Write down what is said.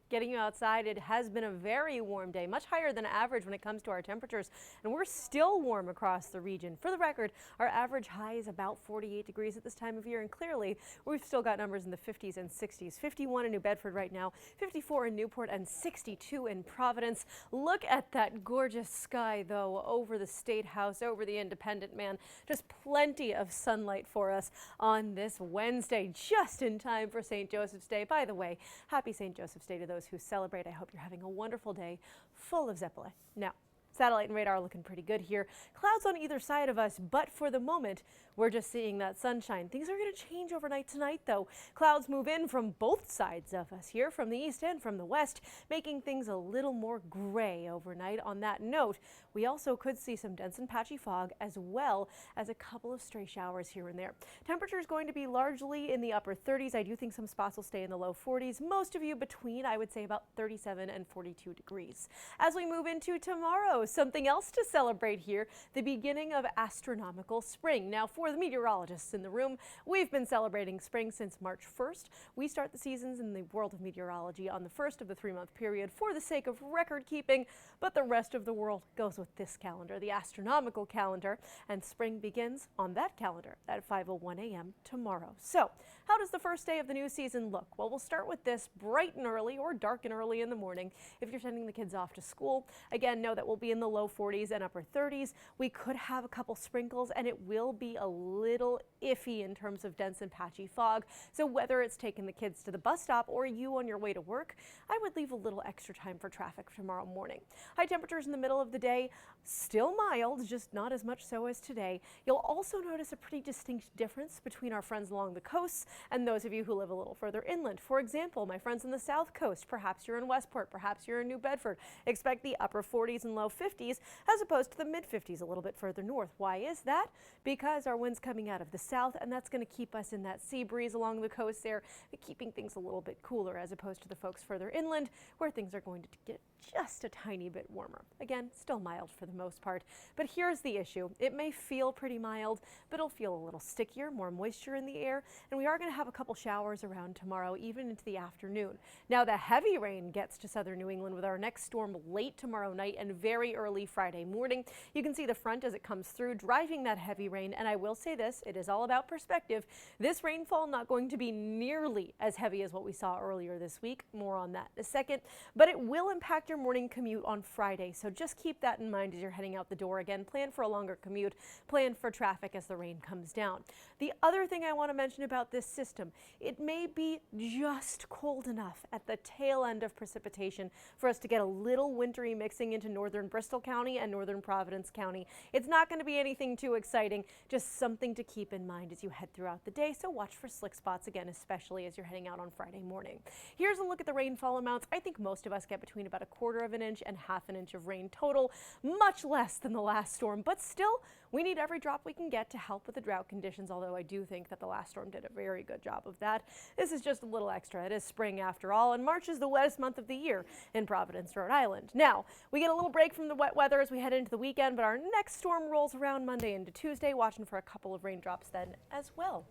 getting you outside. It has been a very warm day, much higher than average when it comes to our temperatures, and we're still warm across the region. For the record, our average high is about 48 degrees at this time of year, and clearly we've still got numbers in the 50s and 60s. 51 in New Bedford right now, 54 in Newport, and 62 in Providence. Look at that gorgeous sky, though, over the State House, over the Independent Man. Just plenty of sunlight for us on this Wednesday, just in time for St. Joseph's Day. By the way, happy St. Joseph's Day to those who celebrate. I hope you're having a wonderful day full of Zeppole. Now, satellite and radar looking pretty good here. Clouds on either side of us, but for the moment, we're just seeing that sunshine. Things are going to change overnight tonight, though. Clouds move in from both sides of us here, from the east and from the west, making things a little more gray overnight. On that note, we also could see some dense and patchy fog, as well as a couple of stray showers here and there. Temperature is going to be largely in the upper 30s. I do think some spots will stay in the low 40s. Most of you between, I would say, about 37 and 42 degrees. As we move into tomorrow, something else to celebrate here, the beginning of astronomical spring. Now, for the meteorologists in the room, we've been celebrating spring since March 1st. We start the seasons in the world of meteorology on the first of the 3-month period for the sake of record keeping, but the rest of the world goes with this calendar, the astronomical calendar, and spring begins on that calendar at 5:01 a.m. tomorrow. So, how does the first day of the new season look? Well, we'll start with this bright and early or dark and early in the morning if you're sending the kids off to school. Again, know that we'll be in the low 40s and upper 30s. We could have a couple sprinkles, and it will be a little iffy in terms of dense and patchy fog. So whether it's taking the kids to the bus stop or you on your way to work, I would leave a little extra time for traffic tomorrow morning. High temperatures in the middle of the day, still mild, just not as much so as today. You'll also notice a pretty distinct difference between our friends along the coasts and those of you who live a little further inland. For example, my friends on the south coast, perhaps you're in Westport, perhaps you're in New Bedford, expect the upper 40s and low 50s as opposed to the mid 50s a little bit further north. Why is that? Because our wind's coming out of the south, and that's going to keep us in that sea breeze along the coast there, keeping things a little bit cooler as opposed to the folks further inland where things are going to get just a tiny bit warmer. Again, still mild for the most part. But here's the issue. It may feel pretty mild, but it'll feel a little stickier, more moisture in the air, and we are going to have a couple showers around tomorrow, even into the afternoon. Now, the heavy rain gets to southern New England with our next storm late tomorrow night and very early Friday morning. You can see the front as it comes through, driving that heavy rain, and I will say this, it is all about perspective. This rainfall not going to be nearly as heavy as what we saw earlier this week. More on that in a second, but it will impact your morning commute on Friday, so just keep that in mind as you're heading out the door. Again, plan for a longer commute, plan for traffic as the rain comes down. The other thing I want to mention about this system, it may be just cold enough at the tail end of precipitation for us to get a little wintry mixing into northern Bristol County and northern Providence County. It's not going to be anything too exciting, just something to keep in mind as you head throughout the day, so watch for slick spots again, especially as you're heading out on Friday morning. Here's a look at the rainfall amounts. I think most of us get between about 1/4 of an inch and 1/2 inch of rain total, much less than the last storm, but still, we need every drop we can get to help with the drought conditions, although I do think that the last storm did a very good job of that. This is just a little extra. It is spring after all, and March is the wettest month of the year in Providence, Rhode Island. Now, we get a little break from the wet weather as we head into the weekend, but our next storm rolls around Monday into Tuesday, watching for a couple of raindrops then as well.